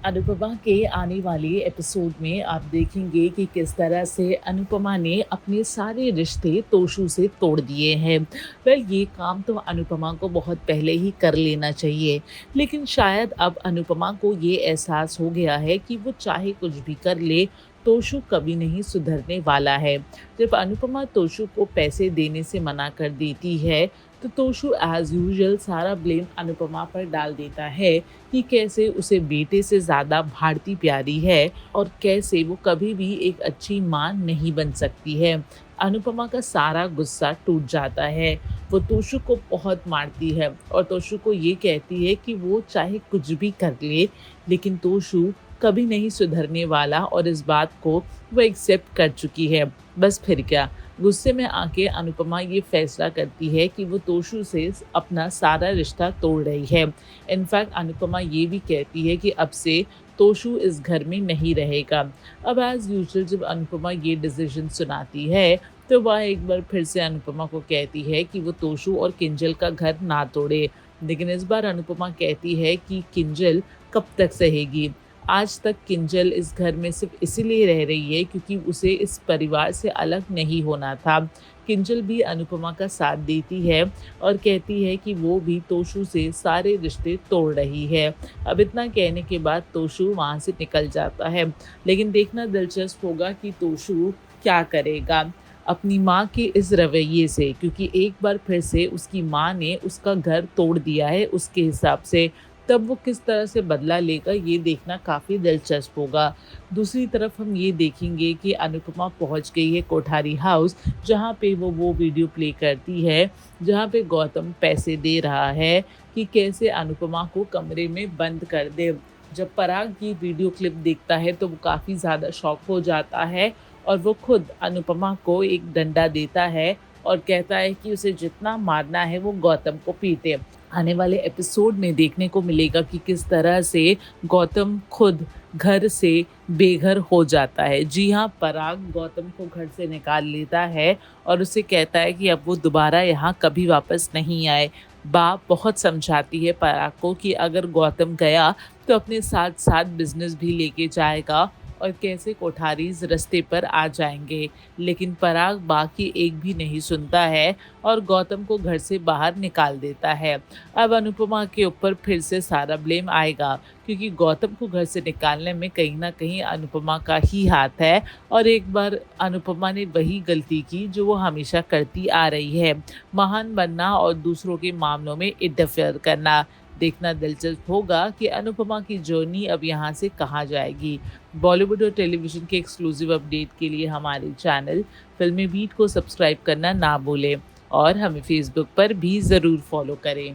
अनुपमा के आने वाले एपिसोड में आप देखेंगे कि किस तरह से अनुपमा ने अपने सारे रिश्ते तोशु से तोड़ दिए हैं। ये काम तो अनुपमा को बहुत पहले ही कर लेना चाहिए, लेकिन शायद अब अनुपमा को ये एहसास हो गया है कि वो चाहे कुछ भी कर ले, तोशु कभी नहीं सुधरने वाला है। जब अनुपमा तोशु को पैसे देने से मना कर देती है, तो तोशु एज यूजुअल सारा ब्लेम अनुपमा पर डाल देता है कि कैसे उसे बेटे से ज़्यादा भारती प्यारी है और कैसे वो कभी भी एक अच्छी माँ नहीं बन सकती है। अनुपमा का सारा गुस्सा टूट जाता है। वो तोशु को बहुत मारती है और तोशु को ये कहती है कि वो चाहे कुछ भी कर ले, लेकिन तोशु कभी नहीं सुधरने वाला और इस बात को वो एक्सेप्ट कर चुकी है। बस फिर क्या, गुस्से में आके अनुपमा ये फैसला करती है कि वो तोशु से अपना सारा रिश्ता तोड़ रही है। इनफैक्ट अनुपमा ये भी कहती है कि अब से तोशु इस घर में नहीं रहेगा। अब एज यूजुअल जब अनुपमा ये डिसीजन सुनाती है, तो वह एक बार फिर से अनुपमा को कहती है कि वो तोशु और किंजल का घर ना तोड़े। लेकिन इस बार अनुपमा कहती है कि किंजल कब तक सहेगी। आज तक किंजल इस घर में सिर्फ इसीलिए रह रही है क्योंकि उसे इस परिवार से अलग नहीं होना था। किंजल भी अनुपमा का साथ देती है और कहती है कि वो भी तोशु से सारे रिश्ते तोड़ रही है। अब इतना कहने के बाद तोशु वहाँ से निकल जाता है, लेकिन देखना दिलचस्प होगा कि तोशु क्या करेगा अपनी माँ के इस रवैये से, क्योंकि एक बार फिर से उसकी माँ ने उसका घर तोड़ दिया है उसके हिसाब से। तब वो किस तरह से बदला लेगा, ये देखना काफ़ी दिलचस्प होगा। दूसरी तरफ हम ये देखेंगे कि अनुपमा पहुंच गई है कोठारी हाउस, जहां पे वो वीडियो प्ले करती है जहां पे गौतम पैसे दे रहा है कि कैसे अनुपमा को कमरे में बंद कर दे। जब पराग की वीडियो क्लिप देखता है तो वो काफ़ी ज़्यादा शॉक हो जाता है और वो खुद अनुपमा को एक डंडा देता है और कहता है कि उसे जितना मारना है वो गौतम को पीटे। आने वाले एपिसोड में देखने को मिलेगा कि किस तरह से गौतम खुद घर से बेघर हो जाता है। जी हाँ, पराग गौतम को घर से निकाल लेता है और उसे कहता है कि अब वो दोबारा यहाँ कभी वापस नहीं आए। बाप बहुत समझाती है पराग को कि अगर गौतम गया तो अपने साथ साथ बिजनेस भी लेके जाएगा और कैसे कोठारीज रास्ते पर आ जाएंगे, लेकिन पराग बाकी एक भी नहीं सुनता है और गौतम को घर से बाहर निकाल देता है। अब अनुपमा के ऊपर फिर से सारा ब्लेम आएगा, क्योंकि गौतम को घर से निकालने में कहीं ना कहीं अनुपमा का ही हाथ है और एक बार अनुपमा ने वही गलती की जो वो हमेशा करती आ रही है, महान बनना और दूसरों के मामलों में इंटरफेयर करना। देखना दिलचस्प होगा कि अनुपमा की जर्नी अब यहाँ से कहाँ जाएगी। बॉलीवुड और टेलीविज़न के एक्सक्लूसिव अपडेट के लिए हमारे चैनल फिल्मी बीट को सब्सक्राइब करना ना भूलें और हमें फेसबुक पर भी ज़रूर फॉलो करें।